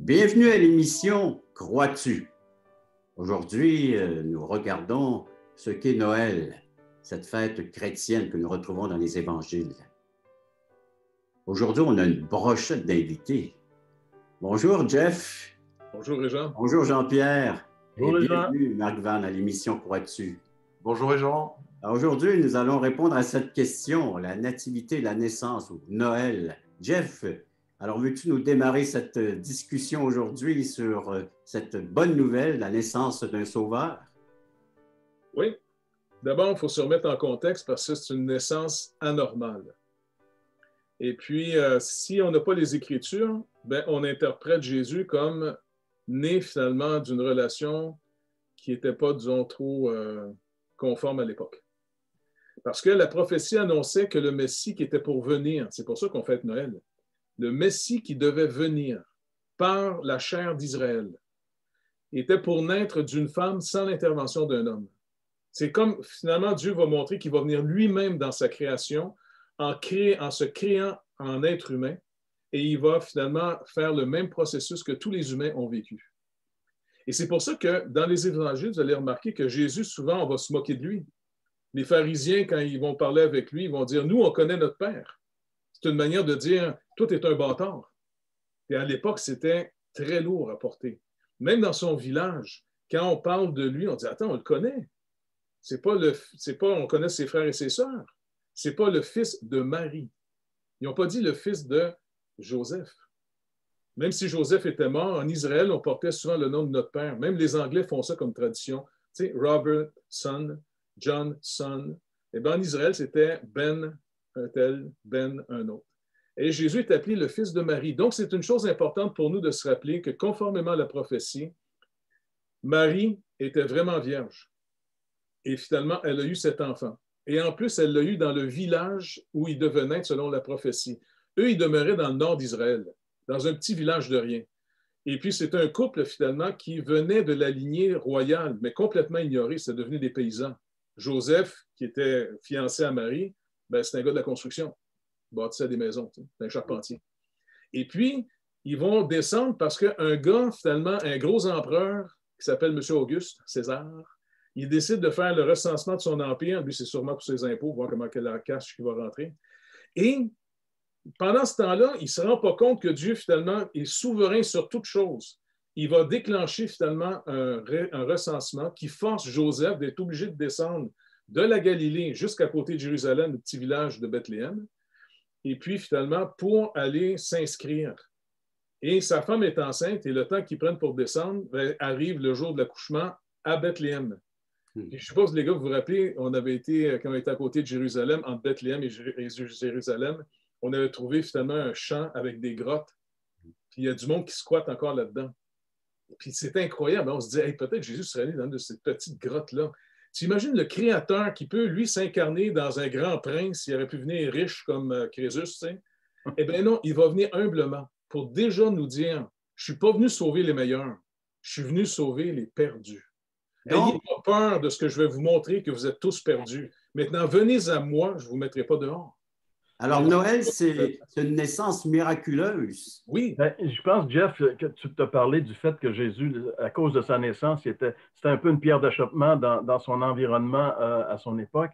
Bienvenue à l'émission Crois-tu? Aujourd'hui, nous regardons ce qu'est Noël, cette fête chrétienne que nous retrouvons dans les évangiles. Aujourd'hui, on a une brochette d'invités. Bonjour Jeff. Bonjour Réjean. Bonjour Jean-Pierre. Bonjour Et Réjean. bienvenue Marc Van à l'émission Crois-tu? Bonjour Réjean. Aujourd'hui, nous allons répondre à cette question, la nativité, la naissance ou Noël. Jeff, alors veux-tu nous démarrer cette discussion aujourd'hui sur cette bonne nouvelle, la naissance d'un sauveur? Oui. D'abord, il faut se remettre en contexte parce que c'est une naissance anormale. Et puis, si on n'a pas les Écritures, on interprète Jésus comme né finalement d'une relation qui n'était pas, disons, trop conforme à l'époque. Parce que la prophétie annonçait que le Messie qui était pour venir, c'est pour ça qu'on fête Noël, le Messie qui devait venir par la chair d'Israël, était pour naître d'une femme sans l'intervention d'un homme. C'est comme finalement Dieu va montrer qu'il va venir lui-même dans sa création en se créant en être humain et il va finalement faire le même processus que tous les humains ont vécu. Et c'est pour ça que dans les évangiles, vous allez remarquer que Jésus, souvent, on va se moquer de lui. Les pharisiens, quand ils vont parler avec lui, ils vont dire « Nous, on connaît notre Père ». C'est une manière de dire « Toi, tu es un bâtard ». Et à l'époque, c'était très lourd à porter. Même dans son village, quand on parle de lui, on dit « Attends, on le connaît ». On connaît ses frères et ses sœurs. C'est pas le fils de Marie. Ils n'ont pas dit le fils de Joseph. Même si Joseph était mort, en Israël, on portait souvent le nom de notre père. Même les Anglais font ça comme tradition. Tu sais, Robert, son, John, son. Et bien, en Israël, c'était Ben, un tel, Ben, un autre. Et Jésus est appelé le fils de Marie. Donc, c'est une chose importante pour nous de se rappeler que, conformément à la prophétie, Marie était vraiment vierge. Et finalement, elle a eu cet enfant. Et en plus, elle l'a eu dans le village où il devait naître selon la prophétie. Eux, ils demeuraient dans le nord d'Israël, dans un petit village de rien. Et puis, c'est un couple, finalement, qui venait de la lignée royale, mais complètement ignoré. C'est devenu des paysans. Joseph, qui était fiancé à Marie, c'est un gars de la construction. Il bâtissait des maisons, c'est un charpentier. Et puis, ils vont descendre parce qu'un gars, finalement, un gros empereur qui s'appelle M. Auguste, César, il décide de faire le recensement de son empire. Lui, c'est sûrement pour ses impôts, voir comment quelle cash qui va rentrer. Et pendant ce temps-là, il ne se rend pas compte que Dieu, finalement, est souverain sur toute chose. Il va déclencher, finalement, un recensement qui force Joseph d'être obligé de descendre de la Galilée jusqu'à côté de Jérusalem, le petit village de Bethléem, et puis, finalement, pour aller s'inscrire. Et sa femme est enceinte, et le temps qu'ils prennent pour descendre arrive le jour de l'accouchement à Bethléem. Puis, je suppose, les gars, vous vous rappelez, quand on était à côté de Jérusalem, entre Bethléem et Jérusalem, on avait trouvé finalement un champ avec des grottes. Puis il y a du monde qui squatte encore là-dedans. Puis c'est incroyable. On se dit, hey, peut-être Jésus serait allé dans une de ces petites grottes-là. Tu imagines le Créateur qui peut, lui, s'incarner dans un grand prince, il aurait pu venir riche comme Crésus, tu sais. Eh bien non, il va venir humblement pour déjà nous dire, je ne suis pas venu sauver les meilleurs, je suis venu sauver les perdus. N'ayez pas peur de ce que je vais vous montrer, que vous êtes tous perdus. Maintenant, venez à moi, je ne vous mettrai pas dehors. Alors, Noël, c'est une naissance miraculeuse. Oui. Je pense, Jeff, que tu t'as parlé du fait que Jésus, à cause de sa naissance, c'était un peu une pierre d'achoppement dans son environnement à son époque.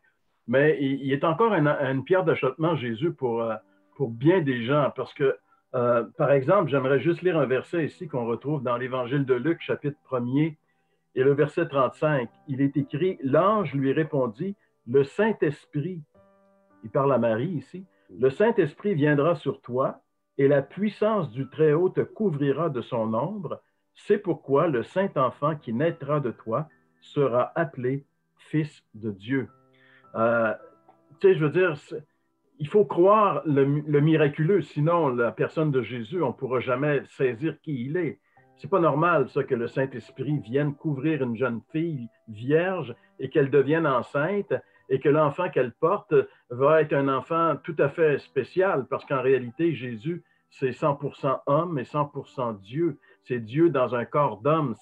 Mais il est encore une pierre d'achoppement, Jésus, pour bien des gens. Parce que, par exemple, j'aimerais juste lire un verset ici qu'on retrouve dans l'Évangile de Luc, chapitre 1er, et le verset 35. Il est écrit, « L'ange lui répondit, le Saint-Esprit, il parle à Marie ici, le Saint-Esprit viendra sur toi et la puissance du Très-Haut te couvrira de son ombre. C'est pourquoi le Saint-Enfant qui naîtra de toi sera appelé Fils de Dieu. » Tu sais, je veux dire, il faut croire le miraculeux, sinon la personne de Jésus, on ne pourra jamais saisir qui il est. C'est pas normal, ça, que le Saint-Esprit vienne couvrir une jeune fille vierge et qu'elle devienne enceinte et que l'enfant qu'elle porte va être un enfant tout à fait spécial parce qu'en réalité, Jésus, c'est 100% homme et 100% Dieu. C'est Dieu dans un corps d'homme.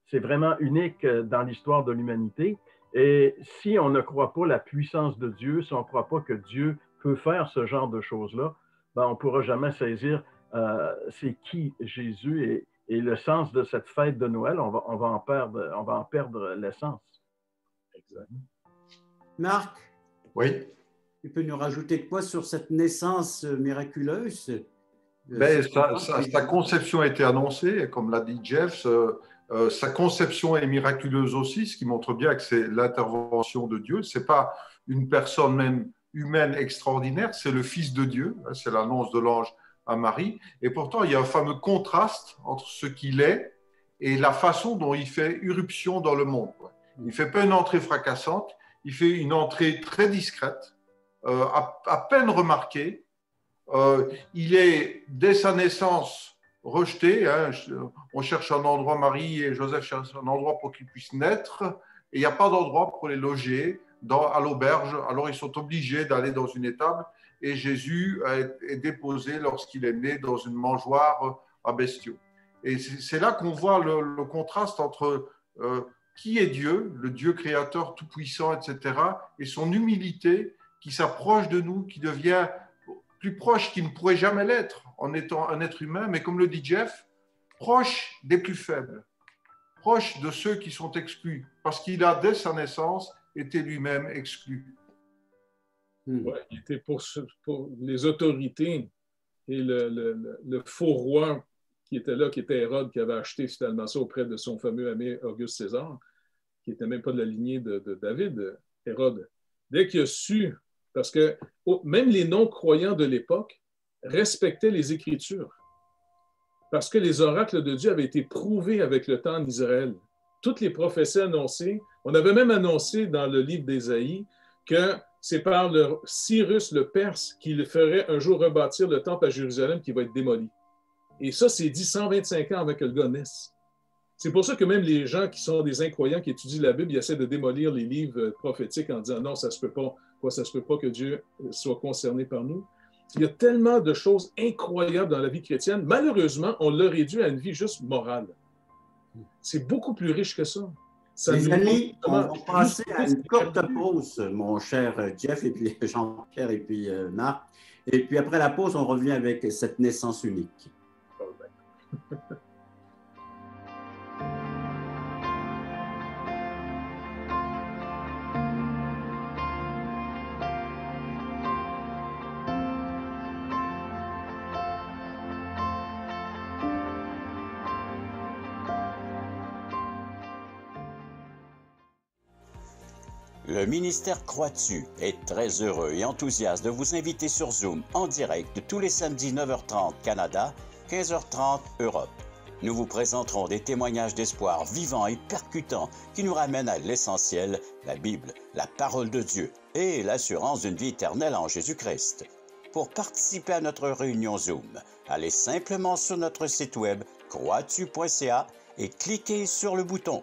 C'est vraiment unique dans l'histoire de l'humanité. Et si on ne croit pas la puissance de Dieu, si on ne croit pas que Dieu peut faire ce genre de choses-là, on ne pourra jamais saisir c'est qui Jésus Et le sens de cette fête de Noël, on va en perdre l'essence. Exact. Marc, Oui. tu peux nous rajouter de quoi sur cette naissance miraculeuse? Ben, sa conception a été annoncée, comme l'a dit Jeff, sa conception est miraculeuse aussi, ce qui montre bien que c'est l'intervention de Dieu. Ce n'est pas une personne même humaine extraordinaire, c'est le Fils de Dieu, c'est l'annonce de l'ange à Marie. Et pourtant, il y a un fameux contraste entre ce qu'il est et la façon dont il fait irruption dans le monde. Il ne fait pas une entrée fracassante, il fait une entrée très discrète, à peine remarquée. Il est, dès sa naissance, rejeté. On cherche un endroit, Marie et Joseph cherchent un endroit pour qu'ils puissent naître, et il n'y a pas d'endroit pour les loger à l'auberge. Alors ils sont obligés d'aller dans une étable, et Jésus est déposé lorsqu'il est né dans une mangeoire à bestiaux. Et c'est là qu'on voit le contraste entre qui est Dieu, le Dieu créateur tout-puissant, etc., et son humilité qui s'approche de nous, qui devient plus proche qu'il ne pourrait jamais l'être en étant un être humain, mais comme le dit Jeff, proche des plus faibles, proche de ceux qui sont exclus, parce qu'il a, dès sa naissance, été lui-même exclu. Ouais, il était pour les autorités et le faux roi qui était là, qui était Hérode, qui avait acheté finalement ça auprès de son fameux ami Auguste César, qui n'était même pas de la lignée de David, Hérode. Dès qu'il a su, parce que même les non-croyants de l'époque respectaient les Écritures, parce que les oracles de Dieu avaient été prouvés avec le temps en Israël. Toutes les prophéties annoncées, on avait même annoncé dans le livre d'Ésaïe que c'est par Cyrus le Perse qu'il ferait un jour rebâtir le temple à Jérusalem qui va être démoli. Et ça, c'est dit 125 ans avant que le gars naisse. C'est pour ça que même les gens qui sont des incroyants, qui étudient la Bible, ils essaient de démolir les livres prophétiques en disant non, ça se peut pas. Quoi, ça se peut pas que Dieu soit concerné par nous. Il y a tellement de choses incroyables dans la vie chrétienne. Malheureusement, on l'a réduit à une vie juste morale. C'est beaucoup plus riche que ça. Les amis, on va passer à une courte pause, mon cher Jeff, et puis Jean-Pierre, et puis Marc. Et puis après la pause, on revient avec cette naissance unique. Le ministère Croix-Dessus est très heureux et enthousiaste de vous inviter sur Zoom en direct tous les samedis 9h30 Canada, 15h30 Europe. Nous vous présenterons des témoignages d'espoir vivants et percutants qui nous ramènent à l'essentiel, la Bible, la parole de Dieu et l'assurance d'une vie éternelle en Jésus-Christ. Pour participer à notre réunion Zoom, allez simplement sur notre site web croixdessus.ca et cliquez sur le bouton.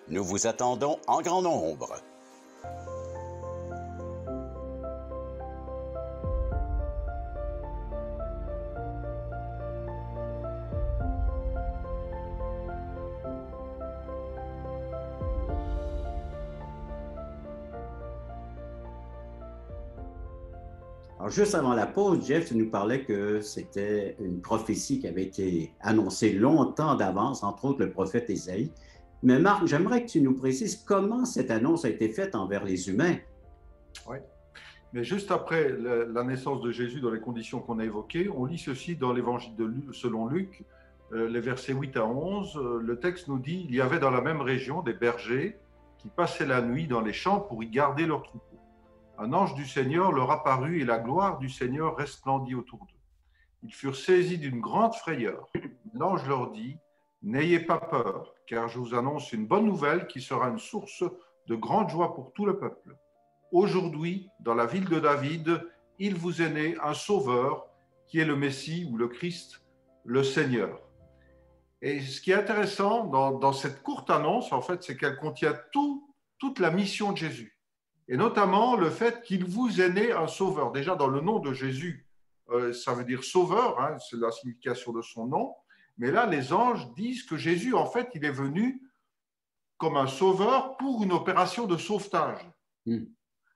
Nous vous attendons en grand nombre. Alors, juste avant la pause, Jeff, tu nous parlais que c'était une prophétie qui avait été annoncée longtemps d'avance, entre autres le prophète Ésaïe. Mais Marc, j'aimerais que tu nous précises comment cette annonce a été faite envers les humains. Oui, mais juste après la naissance de Jésus dans les conditions qu'on a évoquées, on lit ceci dans l'évangile selon Luc, les versets 8 à 11. Le texte nous dit « Il y avait dans la même région des bergers qui passaient la nuit dans les champs pour y garder leurs troupeaux. Un ange du Seigneur leur apparut et la gloire du Seigneur resplendit autour d'eux. Ils furent saisis d'une grande frayeur. L'ange leur dit « N'ayez pas peur, car je vous annonce une bonne nouvelle qui sera une source de grande joie pour tout le peuple. Aujourd'hui, dans la ville de David, il vous est né un sauveur qui est le Messie ou le Christ, le Seigneur. » Et ce qui est intéressant dans cette courte annonce, en fait, c'est qu'elle contient toute la mission de Jésus. Et notamment le fait qu'il vous est né un sauveur. Déjà, dans le nom de Jésus, ça veut dire sauveur, hein, c'est la signification de son nom. Mais là, les anges disent que Jésus, en fait, il est venu comme un sauveur pour une opération de sauvetage.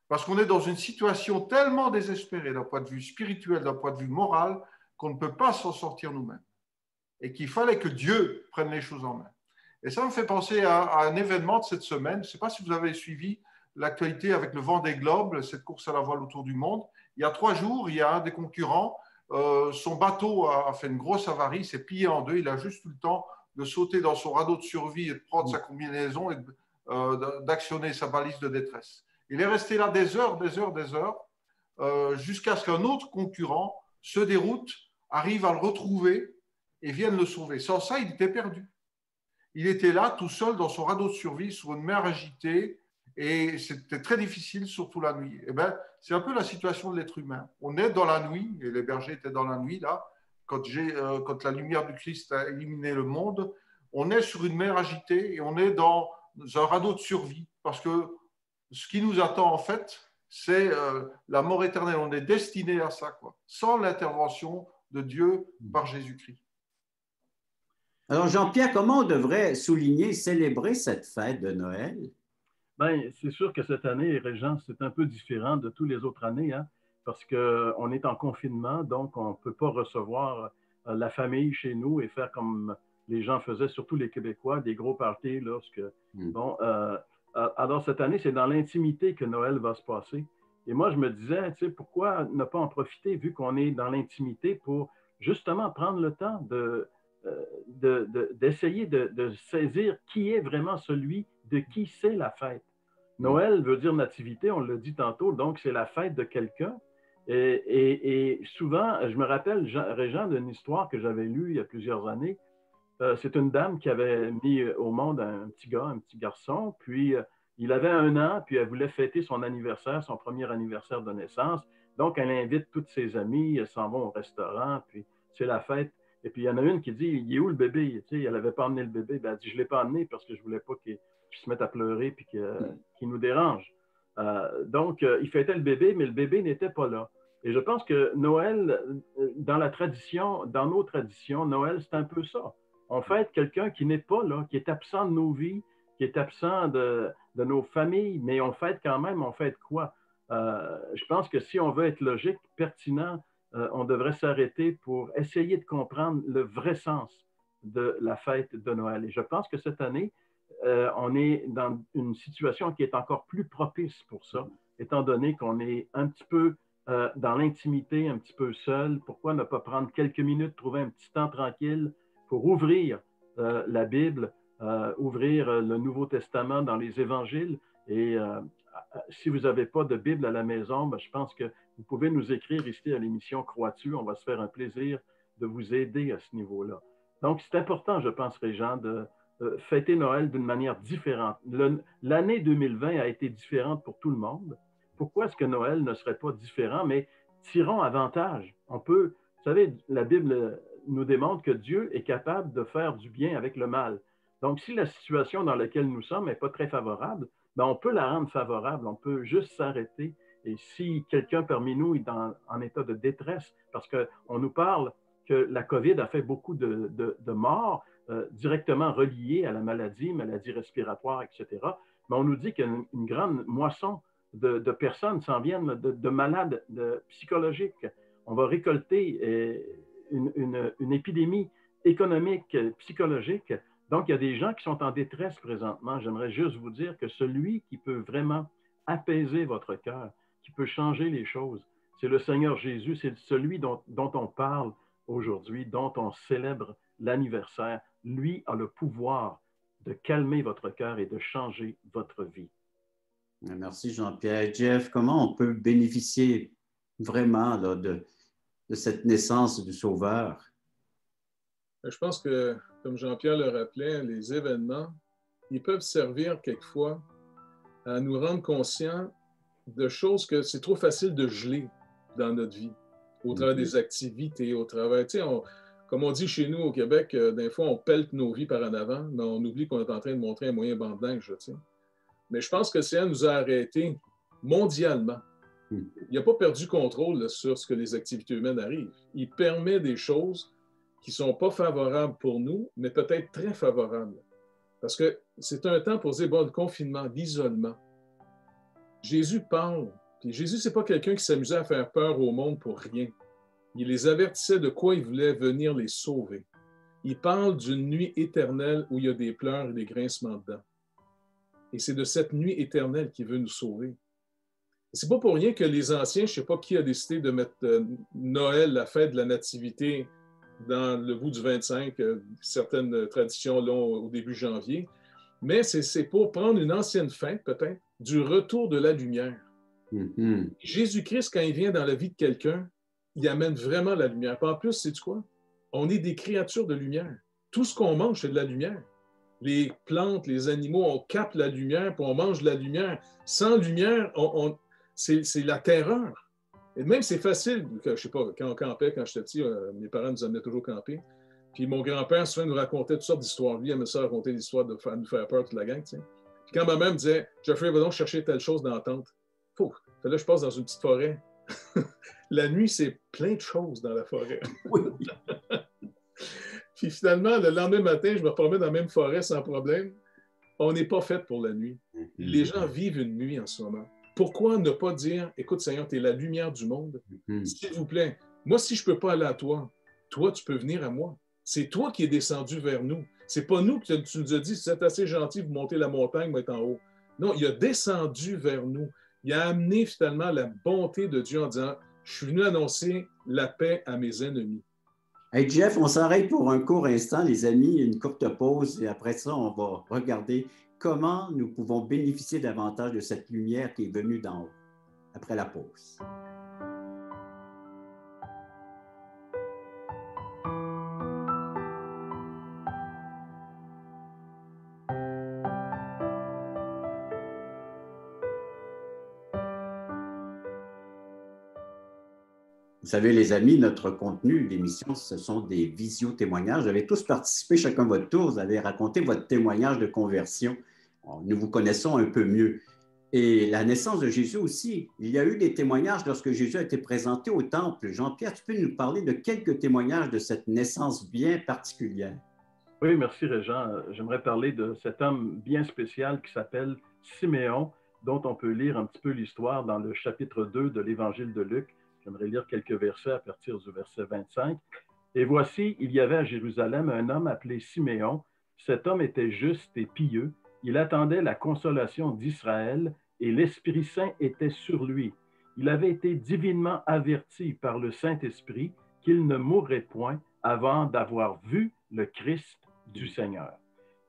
Parce qu'on est dans une situation tellement désespérée d'un point de vue spirituel, d'un point de vue moral, qu'on ne peut pas s'en sortir nous-mêmes. et qu'il fallait que Dieu prenne les choses en main. Et ça me fait penser à un événement de cette semaine. Je ne sais pas si vous avez suivi l'actualité avec le Vendée Globe, cette course à la voile autour du monde. Il y a 3 jours, il y a un des concurrents, son bateau a fait une grosse avarie, s'est plié en deux. Il a juste eu le temps de sauter dans son radeau de survie et de prendre sa combinaison et d'actionner sa balise de détresse. Il est resté là des heures, jusqu'à ce qu'un autre concurrent se déroute, arrive à le retrouver et vienne le sauver. Sans ça, il était perdu. Il était là tout seul dans son radeau de survie sur une mer agitée et c'était très difficile, surtout la nuit. Eh bien, c'est un peu la situation de l'être humain. On est dans la nuit, et les bergers étaient dans la nuit là, quand la lumière du Christ a illuminé le monde. On est sur une mer agitée et on est dans un radeau de survie parce que ce qui nous attend en fait, c'est la mort éternelle. On est destiné à ça, quoi, sans l'intervention de Dieu par Jésus-Christ. Alors, Jean-Pierre, comment on devrait souligner, célébrer cette fête de Noël? Bien, c'est sûr que cette année, Régent, c'est un peu différent de toutes les autres années, hein, parce qu'on est en confinement, donc on ne peut pas recevoir la famille chez nous et faire comme les gens faisaient, surtout les Québécois, des gros parties. Bon, alors, cette année, c'est dans l'intimité que Noël va se passer. Et moi, je me disais, tu sais, pourquoi ne pas en profiter, vu qu'on est dans l'intimité, pour justement prendre le temps d'essayer de saisir qui est vraiment celui de qui c'est la fête. Noël veut dire nativité, on l'a dit tantôt, donc c'est la fête de quelqu'un. Et souvent, je me rappelle, Régent, d'une histoire que j'avais lue il y a plusieurs années. C'est une dame qui avait mis au monde un petit garçon, puis il avait 1 an, puis elle voulait fêter son anniversaire, son premier anniversaire de naissance. Donc, elle invite toutes ses amies, elles s'en vont au restaurant, puis c'est la fête. Et puis, il y en a une qui dit, il est où le bébé? Tu sais, elle n'avait pas amené le bébé. Ben, elle dit, je ne l'ai pas amené parce que je ne voulais pas qu'il se mette à pleurer puis qu'il nous dérange. Donc, il fêtait le bébé, mais le bébé n'était pas là. Et je pense que Noël, dans nos traditions, Noël, c'est un peu ça. On fête quelqu'un qui n'est pas là, qui est absent de nos vies, qui est absent de nos familles, mais on fête quand même, on fête quoi? Je pense que si on veut être logique, pertinent, on devrait s'arrêter pour essayer de comprendre le vrai sens de la fête de Noël. Et je pense que cette année, on est dans une situation qui est encore plus propice pour ça, étant donné qu'on est un petit peu dans l'intimité, un petit peu seul. Pourquoi ne pas prendre quelques minutes, trouver un petit temps tranquille pour ouvrir la Bible, ouvrir le Nouveau Testament dans les évangiles. Et si vous n'avez pas de Bible à la maison, ben, je pense que vous pouvez nous écrire ici à l'émission Crois-tu? On va se faire un plaisir de vous aider à ce niveau-là. Donc, c'est important, je pense, Régent, de fêter Noël d'une manière différente. L'année 2020 a été différente pour tout le monde. Pourquoi est-ce que Noël ne serait pas différent? Mais tirons avantage. On peut, vous savez, la Bible nous démontre que Dieu est capable de faire du bien avec le mal. Donc, si la situation dans laquelle nous sommes n'est pas très favorable, ben on peut la rendre favorable. On peut juste s'arrêter. Et si quelqu'un parmi nous est en état de détresse, parce qu'on nous parle que la COVID a fait beaucoup de morts directement reliées à la maladie respiratoire, etc., mais on nous dit qu'une grande moisson de personnes s'en viennent, de malades psychologiques. On va récolter une épidémie économique, psychologique. Donc, il y a des gens qui sont en détresse présentement. J'aimerais juste vous dire que celui qui peut vraiment apaiser votre cœur, qui peut changer les choses, c'est le Seigneur Jésus, c'est celui dont on parle aujourd'hui, dont on célèbre l'anniversaire. Lui a le pouvoir de calmer votre cœur et de changer votre vie. Merci Jean-Pierre. Jeff, comment on peut bénéficier vraiment là, de cette naissance du Sauveur? Je pense que, comme Jean-Pierre le rappelait, les événements, ils peuvent servir quelquefois à nous rendre conscients de choses que c'est trop facile de geler dans notre vie, au travers des activités, au travers, tu sais, comme on dit chez nous au Québec, des fois on pelte nos vies par en avant, mais on oublie qu'on est en train de montrer un moyen bandingue, tu sais. Mais je pense que le Seigneur nous a arrêtés mondialement. Il n'a pas perdu contrôle là, sur ce que les activités humaines arrivent. Il permet des choses qui ne sont pas favorables pour nous, mais peut-être très favorables. Parce que c'est un temps pour dire, bon, le confinement, l'isolement. Jésus parle. Puis Jésus, ce n'est pas quelqu'un qui s'amusait à faire peur au monde pour rien. Il les avertissait de quoi il voulait venir les sauver. il parle d'une nuit éternelle où il y a des pleurs et des grincements de dents. Et c'est de cette nuit éternelle qu'il veut nous sauver. C'est pas pour rien que les anciens, je ne sais pas qui a décidé de mettre Noël, la fête de la Nativité, dans le bout du 25, certaines traditions l'ont au début janvier, mais c'est pour prendre une ancienne fête, peut-être, du retour de la lumière. Mm-hmm. Jésus-Christ, quand il vient dans la vie de quelqu'un, il amène vraiment la lumière. Puis en plus, sais-tu quoi? On est des créatures de lumière. Tout ce qu'on mange, c'est de la lumière. Les plantes, les animaux, on capte la lumière, puis on mange de la lumière. Sans lumière, c'est la terreur. Et même, c'est facile. Je ne sais pas, quand on campait, quand j'étais petit, mes parents nous amenaient toujours camper. Puis mon grand-père, souvent, nous racontait toutes sortes d'histoires. Lui, il aimait ça raconter des histoires de nous faire peur, toute la gang. Tu sais. Puis quand ma mère me disait « Jeffrey, va donc chercher telle chose dans la tente. » Là, je passe dans une petite forêt. La nuit, c'est plein de choses dans la forêt. Oui. Puis finalement, le lendemain matin, je me promets dans la même forêt sans problème. On n'est pas fait pour la nuit. Les gens vivent une nuit en ce moment. Pourquoi ne pas dire, écoute Seigneur, tu es la lumière du monde, s'il vous plaît, moi si je ne peux pas aller à toi, toi tu peux venir à moi. C'est toi qui es descendu vers nous. C'est pas nous que tu nous as dit, c'est assez gentil, vous montez la montagne, moi être en haut. Non, il a descendu vers nous. Il a amené finalement la bonté de Dieu en disant, je suis venu annoncer la paix à mes ennemis. Hey Jeff, on s'arrête pour un court instant, les amis, une courte pause, et après ça, on va regarder comment nous pouvons bénéficier davantage de cette lumière qui est venue d'en haut, après la pause. Vous savez, les amis, notre contenu d'émission, ce sont des visio-témoignages. Vous avez tous participé, chacun votre tour. Vous avez raconté votre témoignage de conversion. Nous vous connaissons un peu mieux. Et la naissance de Jésus aussi. Il y a eu des témoignages lorsque Jésus a été présenté au temple. Jean-Pierre, tu peux nous parler de quelques témoignages de cette naissance bien particulière? Oui, merci Régent. J'aimerais parler de cet homme bien spécial qui s'appelle Siméon, dont on peut lire un petit peu l'histoire dans le chapitre 2 de l'Évangile de Luc. J'aimerais lire quelques versets à partir du verset 25. « Et voici, il y avait à Jérusalem un homme appelé Siméon. Cet homme était juste et pieux. Il attendait la consolation d'Israël et l'Esprit Saint était sur lui. Il avait été divinement averti par le Saint-Esprit qu'il ne mourrait point avant d'avoir vu le Christ du Seigneur.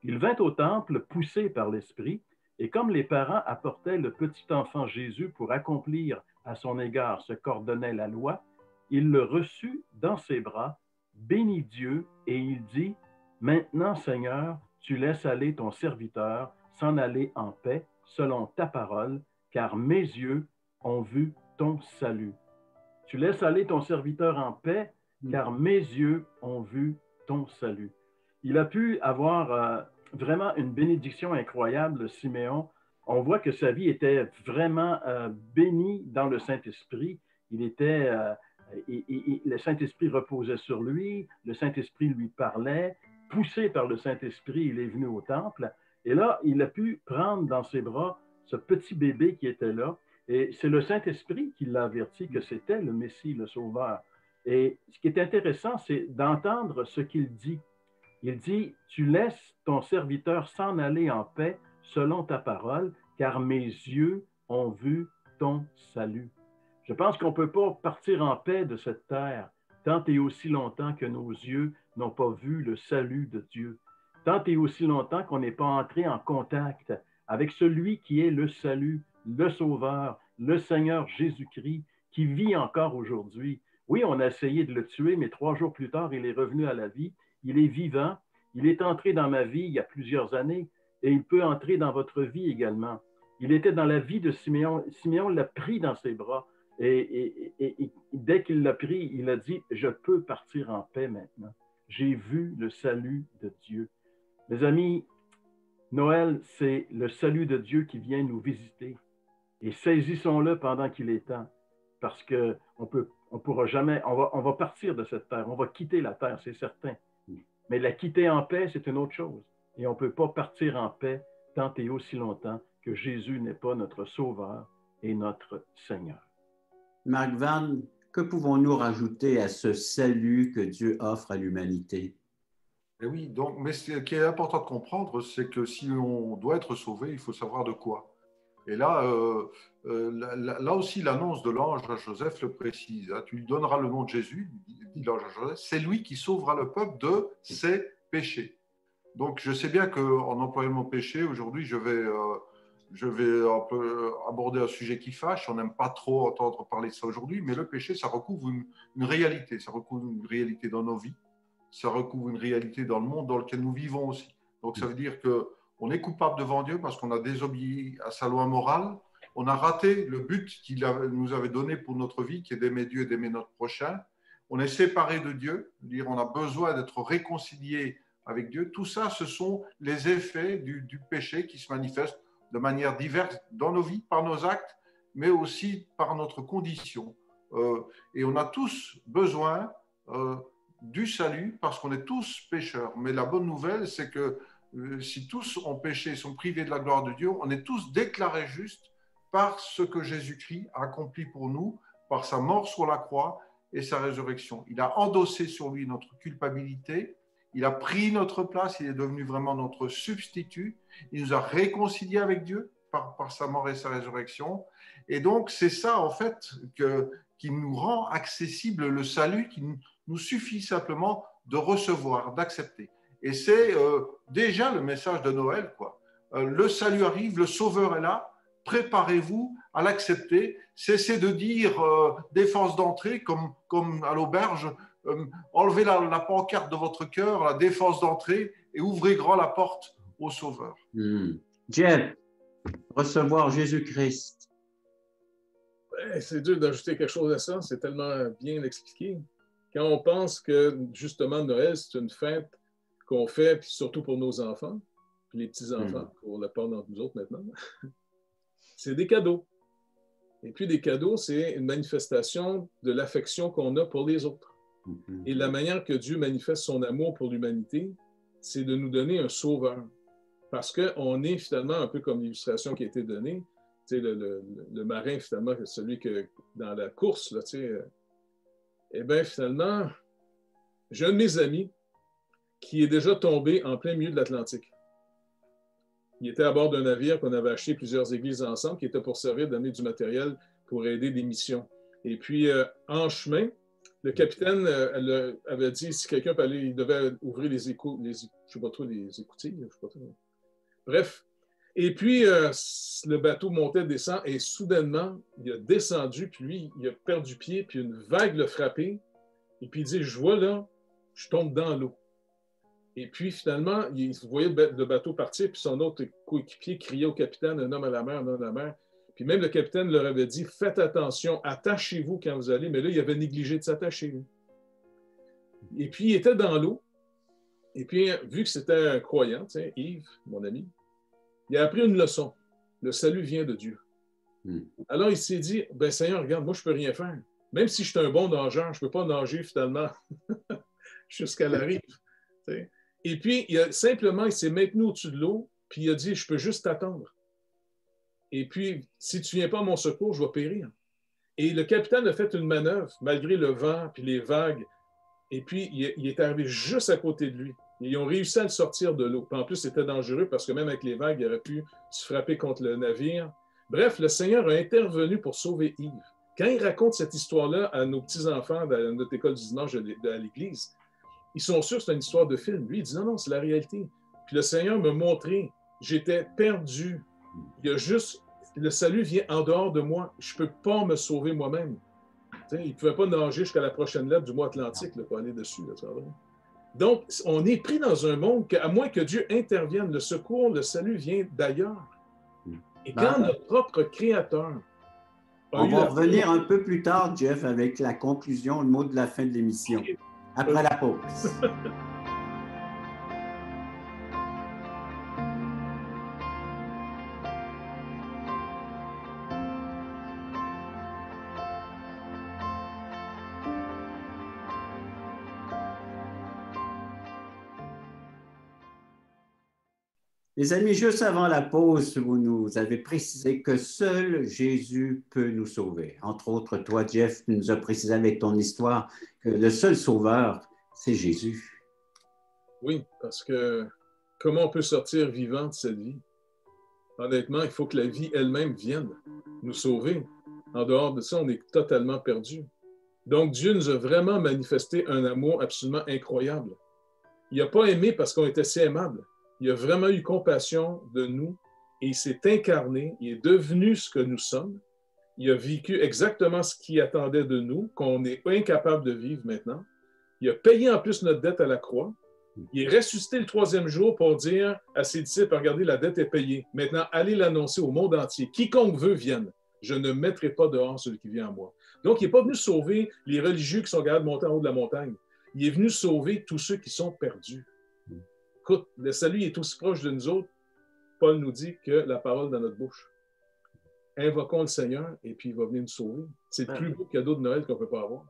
Il vint au temple poussé par l'Esprit, et comme les parents apportaient le petit enfant Jésus pour accomplir à son égard ce qu'ordonnait la loi, il le reçut dans ses bras, bénit Dieu, et il dit, « Maintenant, Seigneur, tu laisses aller ton serviteur s'en aller en paix, selon ta parole, car mes yeux ont vu ton salut. » Tu laisses aller ton serviteur en paix, car mes yeux ont vu ton salut. Il a pu avoir vraiment une bénédiction incroyable, Siméon. On voit que sa vie était vraiment bénie dans le Saint-Esprit. Le Saint-Esprit reposait sur lui, le Saint-Esprit lui parlait. Poussé par le Saint-Esprit, il est venu au temple. Et là, il a pu prendre dans ses bras ce petit bébé qui était là. Et c'est le Saint-Esprit qui l'a averti que c'était le Messie, le Sauveur. Et ce qui est intéressant, c'est d'entendre ce qu'il dit. Il dit, « Tu laisses ton serviteur s'en aller en paix selon ta parole, car mes yeux ont vu ton salut. » Je pense qu'on ne peut pas partir en paix de cette terre tant et aussi longtemps que nos yeux n'ont pas vu le salut de Dieu, tant et aussi longtemps qu'on n'est pas entré en contact avec celui qui est le salut, le Sauveur, le Seigneur Jésus-Christ, qui vit encore aujourd'hui. Oui, on a essayé de le tuer, mais 3 jours plus tard, il est revenu à la vie. Il est vivant. Il est entré dans ma vie il y a plusieurs années et il peut entrer dans votre vie également. Il était dans la vie de Siméon. Siméon l'a pris dans ses bras et dès qu'il l'a pris, il a dit, « Je peux partir en paix maintenant. J'ai vu le salut de Dieu. » Mes amis, Noël, c'est le salut de Dieu qui vient nous visiter. Et saisissons-le pendant qu'il est temps, parce qu'on pourra jamais, on va partir de cette terre, on va quitter la terre, c'est certain. Mais la quitter en paix, c'est une autre chose. Et on ne peut pas partir en paix tant et aussi longtemps que Jésus n'est pas notre Sauveur et notre Seigneur. Marc Vann, que pouvons-nous rajouter à ce salut que Dieu offre à l'humanité? Et oui, donc, mais ce qui est important de comprendre, c'est que si on doit être sauvé, il faut savoir de quoi. Et là, là aussi, l'annonce de l'ange à Joseph le précise. Hein, tu lui donneras le nom de Jésus, dit l'ange à Joseph, c'est lui qui sauvera le peuple de ses péchés. Donc, je sais bien qu'en employant le mot péché, aujourd'hui, je vais un peu aborder un sujet qui fâche. On n'aime pas trop entendre parler de ça aujourd'hui, mais le péché, ça recouvre une réalité. Ça recouvre une réalité dans nos vies. Ça recouvre une réalité dans le monde dans lequel nous vivons aussi. Donc, ça veut dire qu'on est coupable devant Dieu parce qu'on a désobéi à sa loi morale. On a raté le but qu'il nous avait donné pour notre vie, qui est d'aimer Dieu et d'aimer notre prochain. On est séparé de Dieu, c'est-à-dire on a besoin d'être réconcilié avec Dieu. Tout ça, ce sont les effets du péché qui se manifestent de manière diverse dans nos vies, par nos actes, mais aussi par notre condition. Et on a tous besoin du salut parce qu'on est tous pécheurs. Mais la bonne nouvelle, c'est que si tous ont péché, sont privés de la gloire de Dieu, on est tous déclarés justes par ce que Jésus-Christ a accompli pour nous, par sa mort sur la croix et sa résurrection. Il a endossé sur lui notre culpabilité, il a pris notre place, il est devenu vraiment notre substitut, il nous a réconciliés avec Dieu par sa mort et sa résurrection. Et donc, c'est ça, en fait, qui nous rend accessible le salut, qui nous suffit simplement de recevoir, d'accepter. Et c'est déjà le message de Noël, quoi. Le salut arrive, le Sauveur est là, préparez-vous à l'accepter. Cessez de dire défense d'entrée, comme à l'auberge, enlevez la pancarte de votre cœur, la défense d'entrée, et ouvrez grand la porte au Sauveur. Jeff, recevoir Jésus-Christ. C'est dur d'ajouter quelque chose à ça, c'est tellement bien expliqué. Quand on pense que, justement, Noël, c'est une fête qu'on fait, puis surtout pour nos enfants, puis les petits-enfants, pour la part d'entre nous autres maintenant, c'est des cadeaux. Et puis, des cadeaux, c'est une manifestation de l'affection qu'on a pour les autres. Et la manière que Dieu manifeste son amour pour l'humanité, c'est de nous donner un sauveur. Parce qu'on est finalement un peu comme l'illustration qui a été donnée. Tu sais, le marin, finalement, celui que dans la course, là, tu sais, eh bien, finalement, j'ai un de mes amis qui est déjà tombé en plein milieu de l'Atlantique. Il était à bord d'un navire qu'on avait acheté plusieurs églises ensemble, qui était pour servir d'amener du matériel pour aider des missions. Et puis, en chemin, le capitaine avait dit si quelqu'un peut aller, il devait ouvrir les écoutilles, je sais pas trop. Bref. Et puis, le bateau montait, descend, et soudainement, il a descendu, puis lui, il a perdu pied, puis une vague l'a frappé. Et puis, il dit, je vois là, je tombe dans l'eau. Et puis, finalement, il voyait le bateau partir, puis son autre coéquipier criait au capitaine, un homme à la mer, un homme à la mer. Puis même le capitaine leur avait dit, faites attention, attachez-vous quand vous allez. Mais là, il avait négligé de s'attacher, lui. Et puis, il était dans l'eau. Et puis, vu que c'était un croyant, Yves, mon ami, il a appris une leçon. Le salut vient de Dieu. Alors, il s'est dit, ben Seigneur, regarde, moi, je ne peux rien faire. Même si je suis un bon nageur, je ne peux pas nager, finalement, jusqu'à la rive. T'sais. Et puis, il s'est maintenu au-dessus de l'eau, puis il a dit, je peux juste t'attendre. Et puis, si tu ne viens pas à mon secours, je vais périr. Et le capitaine a fait une manœuvre, malgré le vent puis les vagues. Et puis, il est arrivé juste à côté de lui. Et ils ont réussi à le sortir de l'eau. En plus, c'était dangereux parce que même avec les vagues, il aurait pu se frapper contre le navire. Bref, le Seigneur a intervenu pour sauver Yves. Quand il raconte cette histoire-là à nos petits-enfants de notre école du dimanche à l'église, ils sont sûrs que c'est une histoire de film. Lui, il dit non, c'est la réalité. Puis le Seigneur m'a montré, j'étais perdu. Il y a juste, le salut vient en dehors de moi. Je ne peux pas me sauver moi-même. Il ne pouvait pas nager jusqu'à la prochaine lettre du mot Atlantique là, pour aller dessus. Là, donc, on est pris dans un monde qu'à moins que Dieu intervienne, le secours, le salut vient d'ailleurs. Et quand notre propre Créateur on va revenir un peu plus tard, Jeff, avec la conclusion, le mot de la fin de l'émission, après la pause. Les amis, juste avant la pause, vous nous avez précisé que seul Jésus peut nous sauver. Entre autres, toi, Jeff, tu nous as précisé avec ton histoire que le seul sauveur, c'est Jésus. Oui, parce que comment on peut sortir vivant de cette vie? Honnêtement, il faut que la vie elle-même vienne nous sauver. En dehors de ça, on est totalement perdu. Donc, Dieu nous a vraiment manifesté un amour absolument incroyable. Il n'a pas aimé parce qu'on était si aimable. Il a vraiment eu compassion de nous et il s'est incarné, il est devenu ce que nous sommes. Il a vécu exactement ce qu'il attendait de nous, qu'on est incapable de vivre maintenant. Il a payé en plus notre dette à la croix. Il est ressuscité le 3e jour pour dire à ses disciples, regardez, la dette est payée. Maintenant, allez l'annoncer au monde entier. Quiconque veut vienne. Je ne mettrai pas dehors celui qui vient à moi. Donc, il n'est pas venu sauver les religieux qui sont capables de monter en haut de la montagne. Il est venu sauver tous ceux qui sont perdus. Écoute, le salut est aussi proche de nous autres. Paul nous dit que la parole dans notre bouche. Invoquons le Seigneur et puis il va venir nous sauver. C'est le plus beau cadeau de Noël qu'on ne peut pas avoir.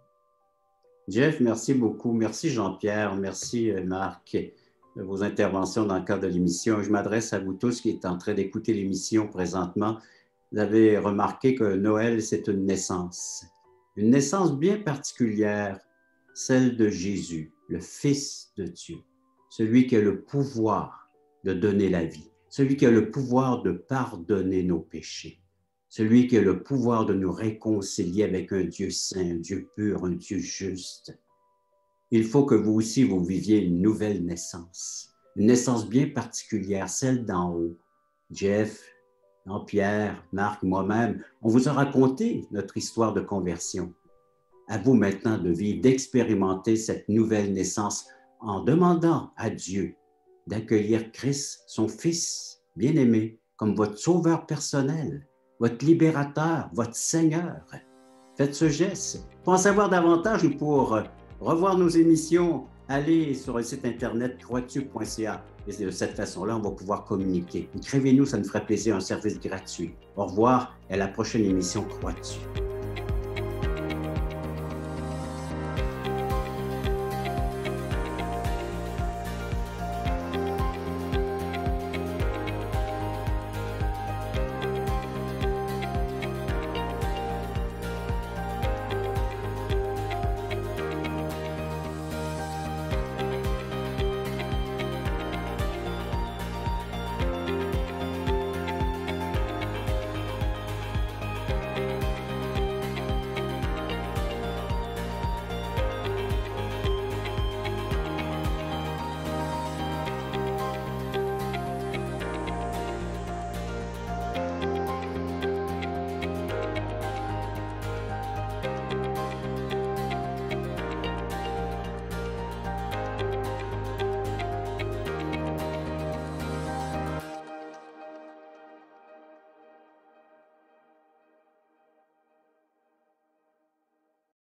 Jeff, merci beaucoup. Merci Jean-Pierre. Merci Marc de vos interventions dans le cadre de l'émission. Je m'adresse à vous tous qui êtes en train d'écouter l'émission présentement. Vous avez remarqué que Noël, c'est une naissance bien particulière, celle de Jésus, le Fils de Dieu, celui qui a le pouvoir de donner la vie, celui qui a le pouvoir de pardonner nos péchés, celui qui a le pouvoir de nous réconcilier avec un Dieu saint, un Dieu pur, un Dieu juste. Il faut que vous aussi, vous viviez une nouvelle naissance, une naissance bien particulière, celle d'en haut. Jeff, Jean-Pierre, Marc, moi-même, on vous a raconté notre histoire de conversion. À vous maintenant de vivre, d'expérimenter cette nouvelle naissance en demandant à Dieu d'accueillir Christ, son Fils bien-aimé, comme votre sauveur personnel, votre libérateur, votre Seigneur. Faites ce geste. Pour en savoir davantage ou pour revoir nos émissions, allez sur le site internet croitu.ca. Et de cette façon-là, on va pouvoir communiquer. Écrivez-nous, ça nous ferait plaisir, un service gratuit. Au revoir et à la prochaine émission Crois-tu.